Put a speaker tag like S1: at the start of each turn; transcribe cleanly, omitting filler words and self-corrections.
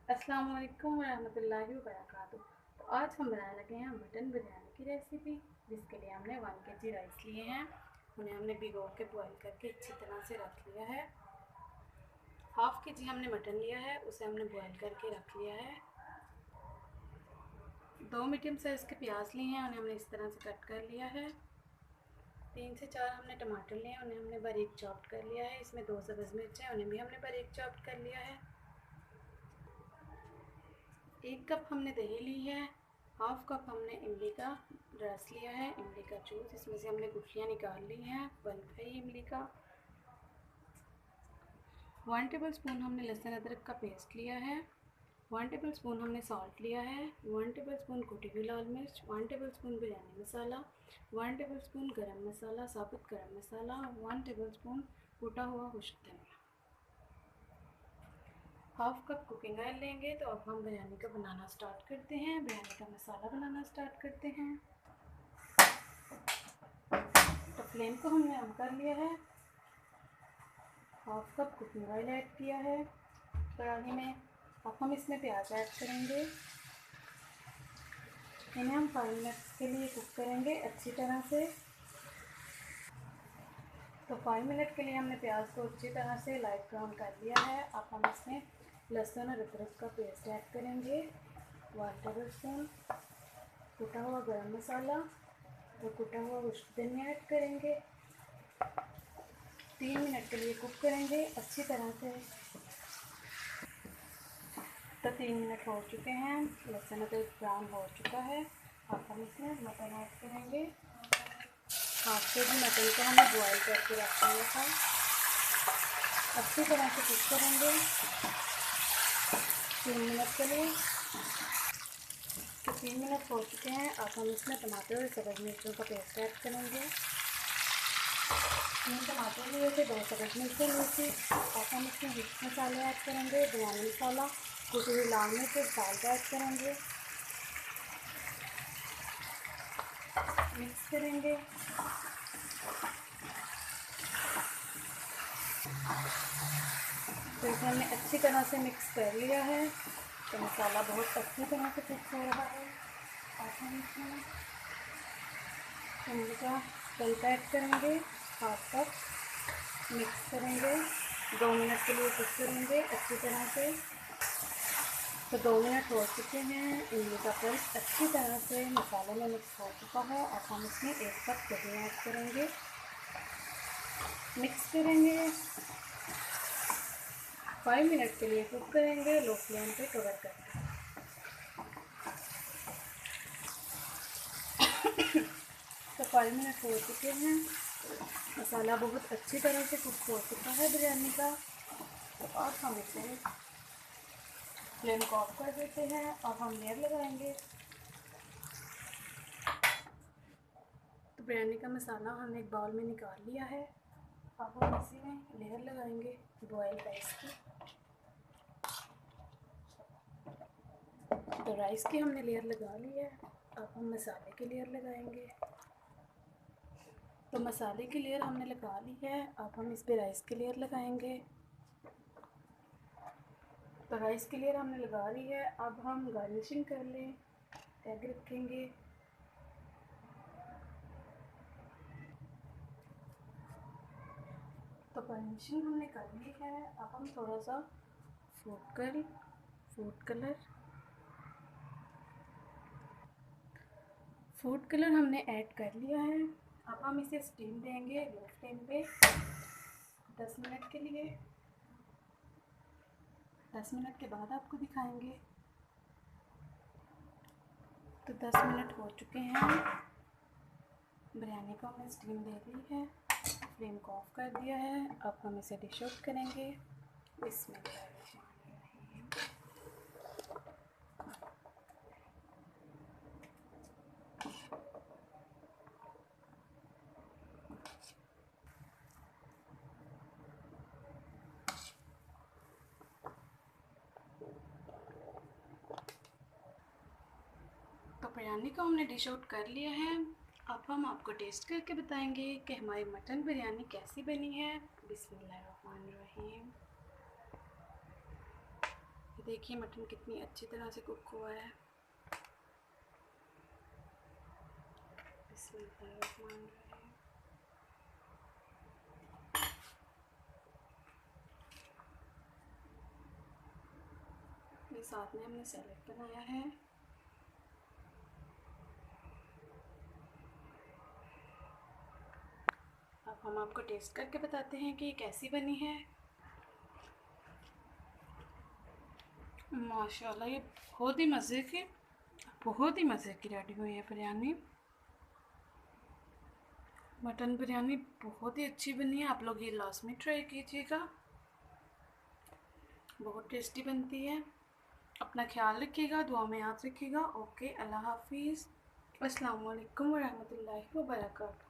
S1: अस्सलाम वालेकुम रहमतुल्लाहि व बरकातुहू। तो आज हम बनाने लगे हैं मटन बिरयानी की रेसिपी, जिसके लिए हमने 1 kg राइस लिए हैं। उन्हें हमने भिगो के बॉईल करके अच्छी तरह से रख लिया है। 1/2 kg हमने मटन लिया है, उसे हमने बॉईल करके रख लिया है। 2 मीडियम साइज़ के प्याज लिए हैं, उन्हें हमने इस तरह से कट कर लिया है। 3 से 4 हमने टमाटर लिए हैं, उन्हें हमने बारीक चॉप्ड कर लिया है। इसमें 2 सब्ज़ मिर्च हैं, उन्हें भी हमने बारीक चॉप्ड कर लिया है। 1 कप हमने दही ली है। 1/2 कप हमने इमली का रस लिया है, इमली का जूस, इसमें से हमने गुठलियाँ निकाल ली हैं। बल्ब है इमली का। 1 टेबल स्पून हमने लहसुन अदरक का पेस्ट लिया है। 1 टेबल स्पून हमने सॉल्ट लिया है। 1 टेबल स्पून कुटी हुई लाल मिर्च। 1 टेबल स्पून बिरयानी मसाला। 1 टेबल स्पून गरम मसाला, साबुत गरम मसाला। 1 टेबल स्पून कूटा हुआ खुश्क धनिया। 1/2 कप कुकिंग ऑयल लेंगे। तो अब हम बिरयानी का बनाना स्टार्ट करते हैं। बिरयानी का मसाला बनाना स्टार्ट करते हैं। तो फ्लेम को हमने ऑन कर लिया है। 1/2 कप कुकिंग ऑयल ऐड किया है कढ़ाई में। अब हम इसमें प्याज ऐड करेंगे। इन्हें हम 5 मिनट्स के लिए कुक करेंगे अच्छी तरह से। तो 5 मिनट के लिए हमने प्याज को अच्छी तरह से लाइट ब्राउन कर लिया है। अब हम इसमें लहसुन और अदरक का पेस्ट ऐड करेंगे। 1 टेबल स्पून कुटा हुआ गरम मसाला और कुटा हुआ खुश्क धनिया ऐड करेंगे। 3 मिनट के लिए कुक करेंगे अच्छी तरह से। तो 3 मिनट हो चुके हैं, लहसुन अदरक ब्राउन हो चुका है। अब हम इसमें मटन ऐड करेंगे। 1/2 kg मटन को हमने बॉयल करके रख लिया था। अच्छी तरह से कुक करेंगे 3 मिनट के लिए। तो 3 मिनट हो चुके हैं। अब हम इसमें टमाटर और सब्ज़ मिर्चों का पेस्ट ऐड करेंगे। 3 टमाटर लिए थे, 2 सब्ज़ मिर्चें ली थी। अब हम इसमें मिक्स मसाले ऐड करेंगे। बिरयानी मसाला, कुटी हुई लाल मिर्च और दाल ऐड करेंगे। मिक्स करेंगे। तो इसे हमने अच्छी तरह से मिक्स कर लिया है। तो मसाला बहुत अच्छी तरह से कुक हो रहा है। अब हम इसमें इमली का पल्प ऐड करेंगे, 1/2 कप। मिक्स करेंगे, 2 मिनट के लिए कुक करेंगे अच्छी तरह से। तो 2 मिनट हो चुके हैं। इमली का पल्प अच्छी तरह से मसाले में मिक्स हो चुका है। अब हम इसमें 1 कप दही ऐड करेंगे। मिक्स करेंगे, 5 मिनट के लिए कुक करेंगे लो फ्लेम पे कवर करके। तो 5 मिनट हो चुके हैं। मसाला बहुत अच्छी तरह से कुक हो चुका है बिरयानी का। तो अब हम इसे फ्लेम को ऑफ कर देते हैं। अब हम लेयर लगाएंगे। तो बिरयानी का मसाला हमने एक बाउल में निकाल लिया है। अब हम इसी में लेयर लगाएंगे बॉयल राइस की। तो राइस की हमने लेयर लगा ली है। अब हम मसाले की लेयर लगाएंगे। तो मसाले की लेयर हमने लगा ली है। अब हम इस पे राइस की लेयर लगाएंगे। तो राइस की लेयर हमने लगा ली है। अब हम गार्निशिंग कर लें। एग रखेंगे। तो गार्निशिंग हमने कर ली है। अब हम थोड़ा सा फूड कलर हमने ऐड कर लिया है। अब हम इसे स्टीम देंगे लो फ्लेम पे 10 मिनट के लिए। 10 मिनट के बाद आपको दिखाएंगे। तो 10 मिनट हो चुके हैं। बिरयानी को हमने स्टीम दे दी है, फ्लेम को ऑफ कर दिया है। अब हम इसे डिश आउट करेंगे। बिस्मिल्लाह। तो बिरयानी को हमने डिश आउट कर लिया है। अब हम आपको टेस्ट करके बताएंगे कि हमारी मटन बिरयानी कैसी बनी है। बिस्मिल्लाहिर्रहमानिर्रहीम। देखिए मटन कितनी अच्छी तरह से कुक हुआ है। बिस्मिल्लाहिर्रहमानिर्रहीम। ये साथ में हमने सैलेड बनाया है। अब हम आपको टेस्ट करके बताते हैं कि ये कैसी बनी है। माशाल्लाह, ये बहुत ही मज़े की रेडी हुई है बिरयानी। मटन बिरयानी बहुत ही अच्छी बनी है, आप लोग ये लाजमी ट्राई कीजिएगा, बहुत टेस्टी बनती है। अपना ख्याल रखिएगा, दुआ में याद रखिएगा। ओके, अल्लाह हाफिज़। अस्सलाम वालेकुम वरहमतुल्लाहि वबरकातुहू।